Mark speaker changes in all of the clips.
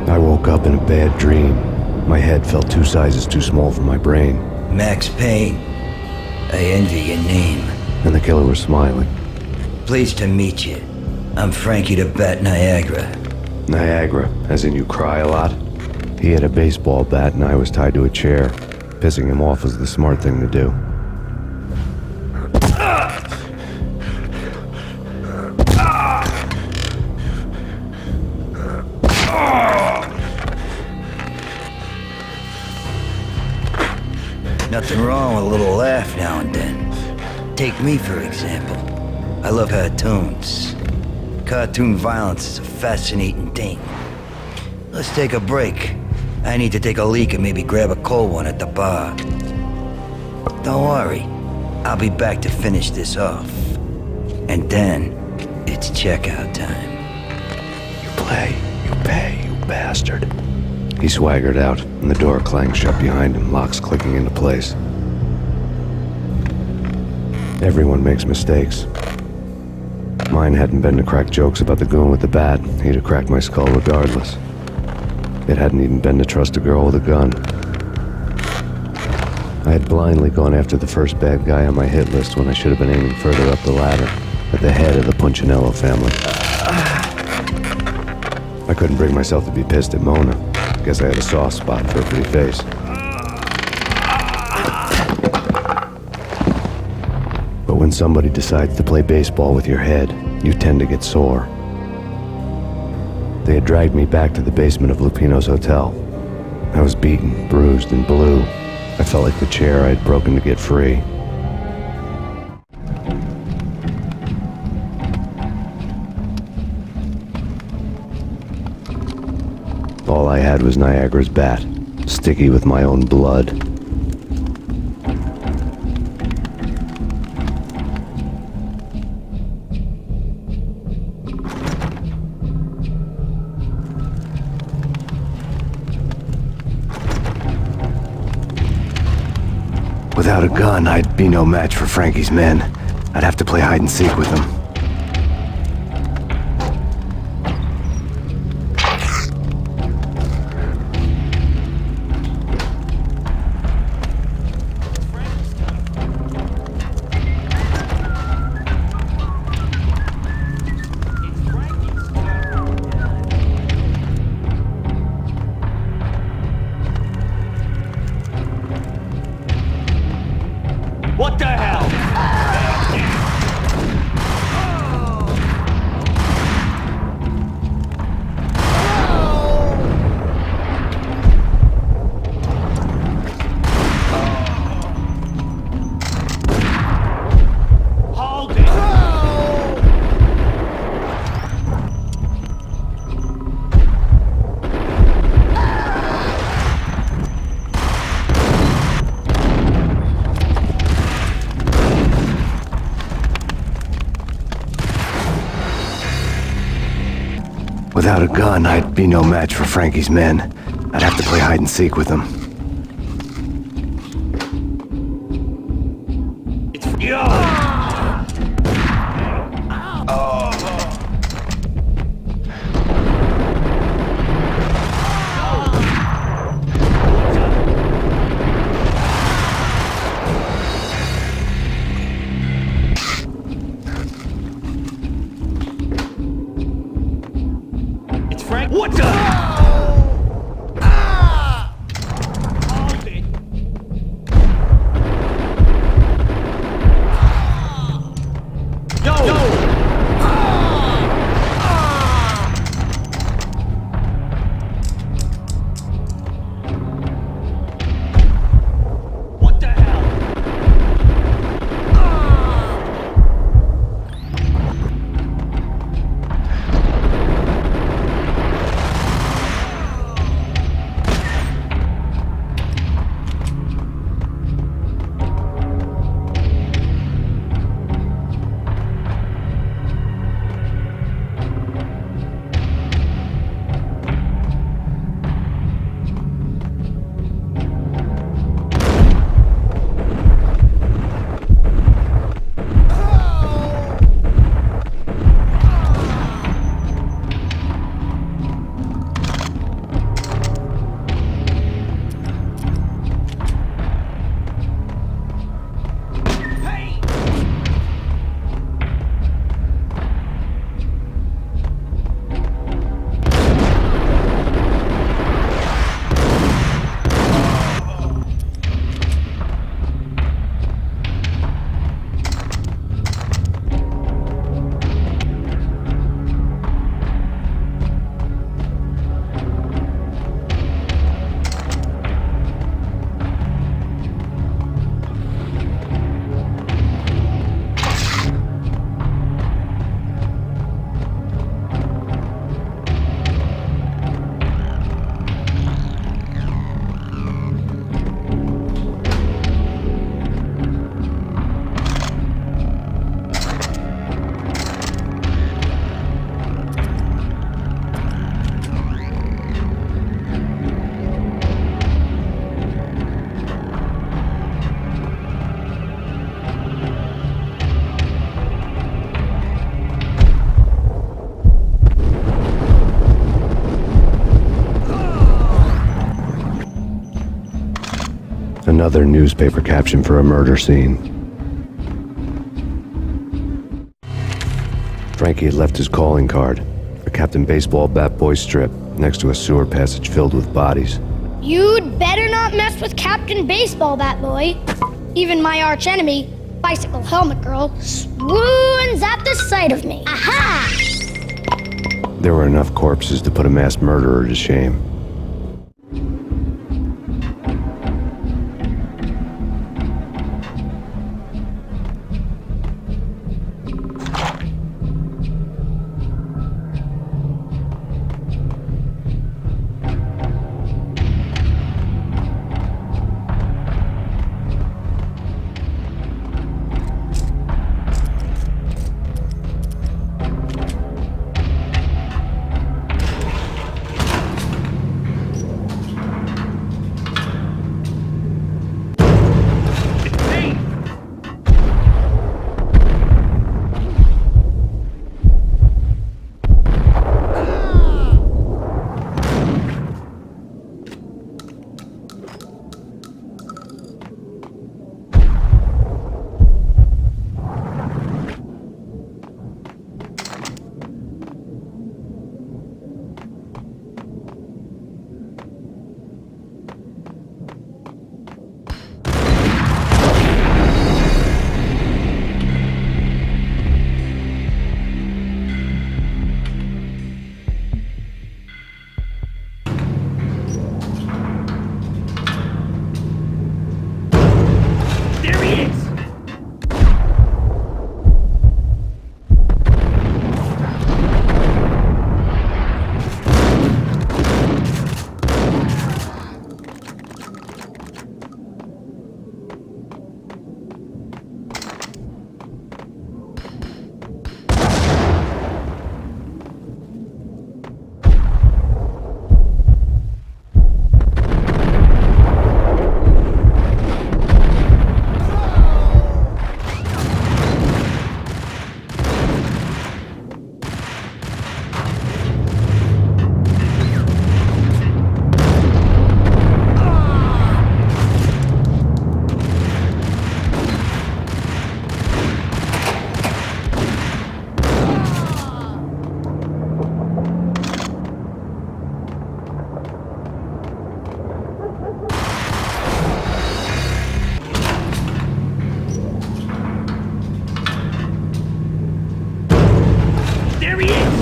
Speaker 1: I woke up in a bad dream. My head felt 2 sizes too small for my brain.
Speaker 2: Max Payne. I envy your name.
Speaker 1: And the killer was smiling.
Speaker 2: Pleased to meet you. I'm Frankie the Bat Niagara.
Speaker 1: Niagara, as in you cry a lot? He had a baseball bat and I was tied to a chair. Pissing him off was the smart thing to do.
Speaker 2: Nothing wrong with a little laugh now and then. Take me, for example. I love cartoons. Cartoon violence is a fascinating thing. Let's take a break. I need to take a leak and maybe grab a cold one at the bar. Don't worry. I'll be back to finish this off. And then, it's checkout time.
Speaker 1: You play, you pay, you bastard. He swaggered out, and the door clanged shut behind him, locks clicking into place. Everyone makes mistakes. Mine hadn't been to crack jokes about the goon with the bat. He'd have cracked my skull regardless. It hadn't even been to trust a girl with a gun. I had blindly gone after the first bad guy on my hit list when I should have been aiming further up the ladder, at the head of the Punchinello family. I couldn't bring myself to be pissed at Mona. Guess I had a soft spot for a pretty face. But when somebody decides to play baseball with your head, you tend to get sore. They had dragged me back to the basement of Lupino's hotel. I was beaten, bruised, and blue. I felt like the chair I had broken to get free. All I had was Niagara's bat, sticky with my own blood. Without a gun, I'd be no match for Frankie's men. I'd have to play hide and seek with them.
Speaker 3: What the hell? Hold it!
Speaker 1: Without a gun, I'd be no match for Frankie's men. I'd have to play hide and seek with them.
Speaker 3: It's yo! Frank, what the? Hold it. Yo! What the hell?
Speaker 1: Another newspaper caption for a murder scene. Frankie had left his calling card, a Captain Baseball bat boy strip, next to a sewer passage filled with bodies.
Speaker 4: You'd better not mess with Captain Baseball Bat Boy. Even my arch enemy, Bicycle Helmet Girl, swoons at the sight of me. Aha!
Speaker 1: There were enough corpses to put a mass murderer to shame.
Speaker 3: It's Payne! There he is! There he is!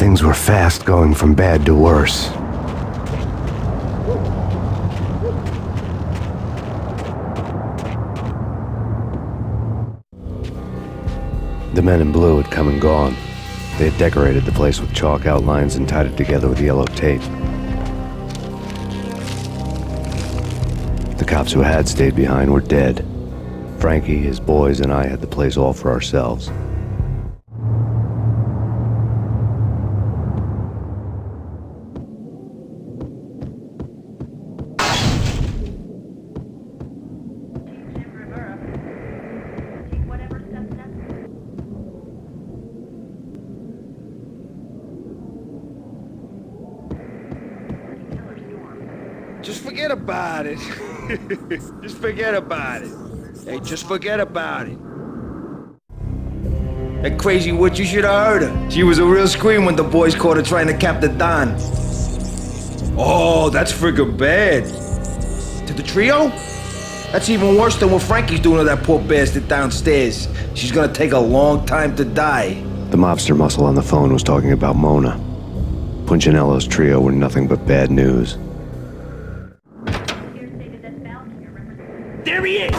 Speaker 1: Things were fast going from bad to worse. The men in blue had come and gone. They had decorated the place with chalk outlines and tied it together with yellow tape. The cops who had stayed behind were dead. Frankie, his boys, and I had the place all for ourselves.
Speaker 5: Just forget about it. Just forget about it. Hey, just forget about it. That crazy witch, you should have heard her. She was a real scream when the boys caught her trying to cap the Don. Oh, that's friggin' bad. To the trio? That's even worse than what Frankie's doing to that poor bastard downstairs. She's gonna take a long time to die.
Speaker 1: The mobster muscle on the phone was talking about Mona. Punchinello's trio were nothing but bad news.
Speaker 3: There he is!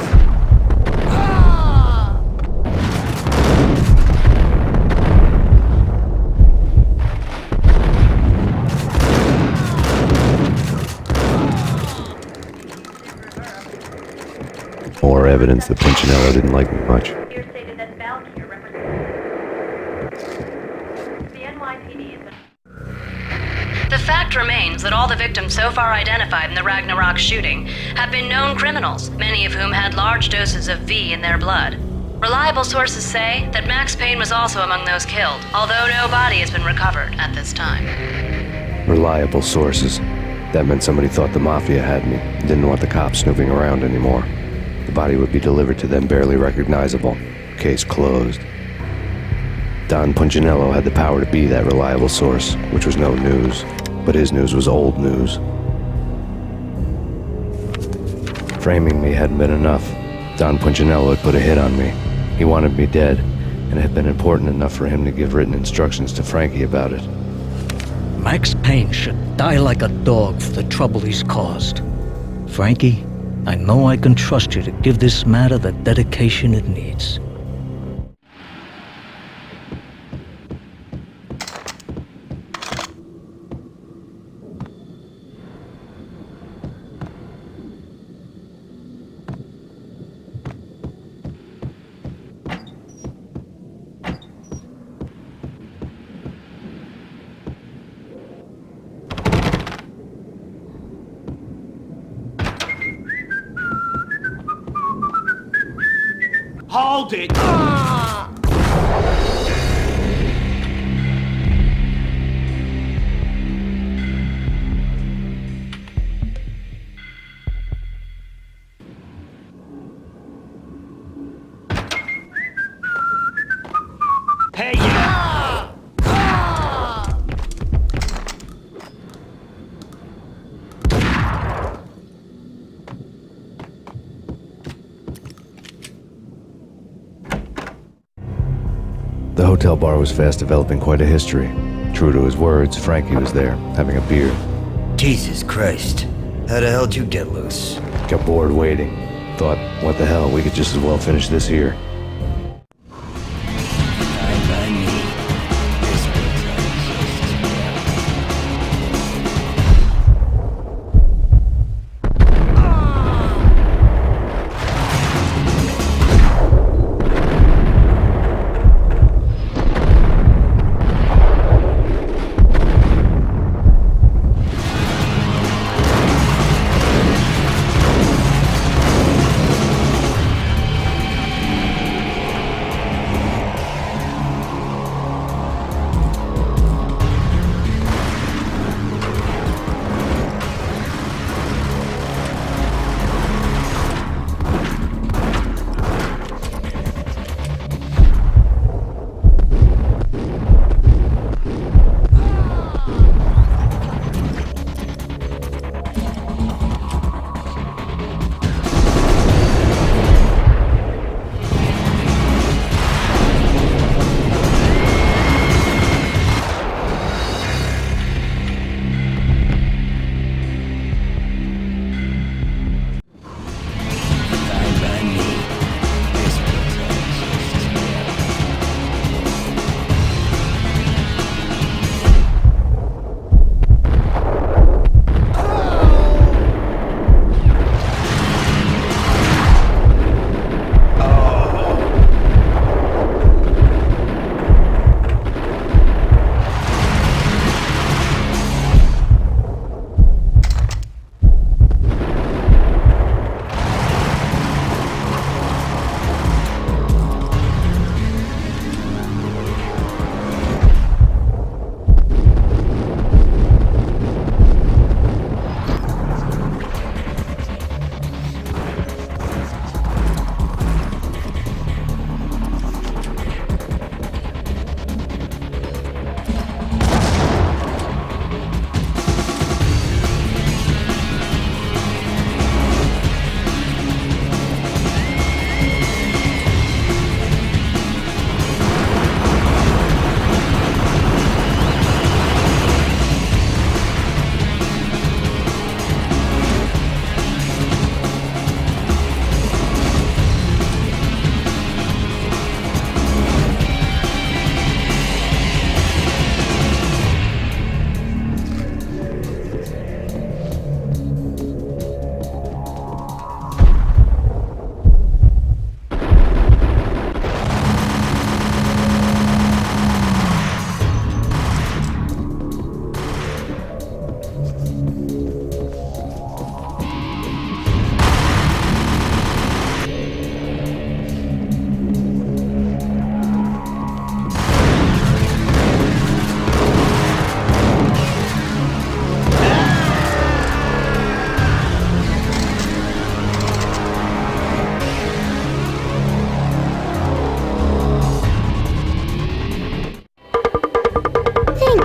Speaker 1: More evidence that Punchinello didn't like me much.
Speaker 6: Here stated that Val here represents the NYPD is
Speaker 7: The fact remains that all the victims so far identified in the Ragnarok shooting have been known criminals, many of whom had large doses of V in their blood. Reliable sources say that Max Payne was also among those killed, although no body has been recovered at this time.
Speaker 1: Reliable sources. That meant somebody thought the Mafia had me, and didn't want the cops snooping around anymore. The body would be delivered to them barely recognizable. Case closed. Don Punchinello had the power to be that reliable source, which was no news. But his news was old news. Framing me hadn't been enough. Don Punchinello had put a hit on me. He wanted me dead, and it had been important enough for him to give written instructions to Frankie about it.
Speaker 8: Max Payne should die like a dog for the trouble he's caused. Frankie, I know I can trust you to give this matter the dedication it needs.
Speaker 3: Hold it! Hey, yeah!
Speaker 1: The hotel bar was fast developing quite a history. True to his words, Frankie was there, having a beer.
Speaker 2: Jesus Christ. How the hell did you get loose?
Speaker 1: Got bored waiting. Thought, what the hell, we could just as well finish this here.
Speaker 2: Fine by me. This place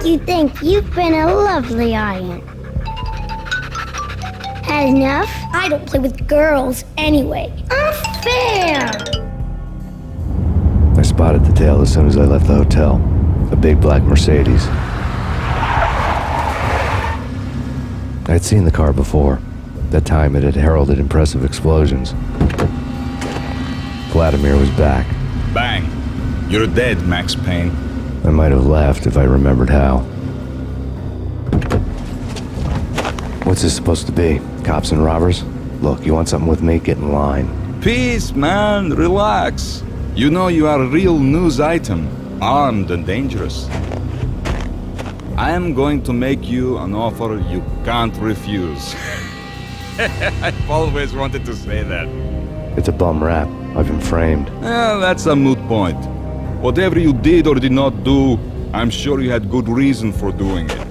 Speaker 9: You think you've been a lovely iron. Had enough?
Speaker 4: I don't play with girls anyway.
Speaker 9: Unfair!
Speaker 1: I spotted the tail as soon as I left the hotel. A big black Mercedes. I'd seen the car before. That time it had heralded impressive explosions. Vladimir was back.
Speaker 10: Bang! You're dead, Max Payne.
Speaker 1: I might have laughed if I remembered how. What's this supposed to be? Cops and robbers? Look, you want something with me? Get in line.
Speaker 10: Peace, man. Relax. You know you are a real news item. Armed and dangerous. I am going to make you an offer you can't refuse. I've always wanted to say that.
Speaker 1: It's a bum rap. I've been framed.
Speaker 10: Well, that's a moot point. Whatever you did or did not do, I'm sure you had good reason for doing it.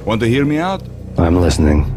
Speaker 10: Want to hear me out?
Speaker 1: I'm listening.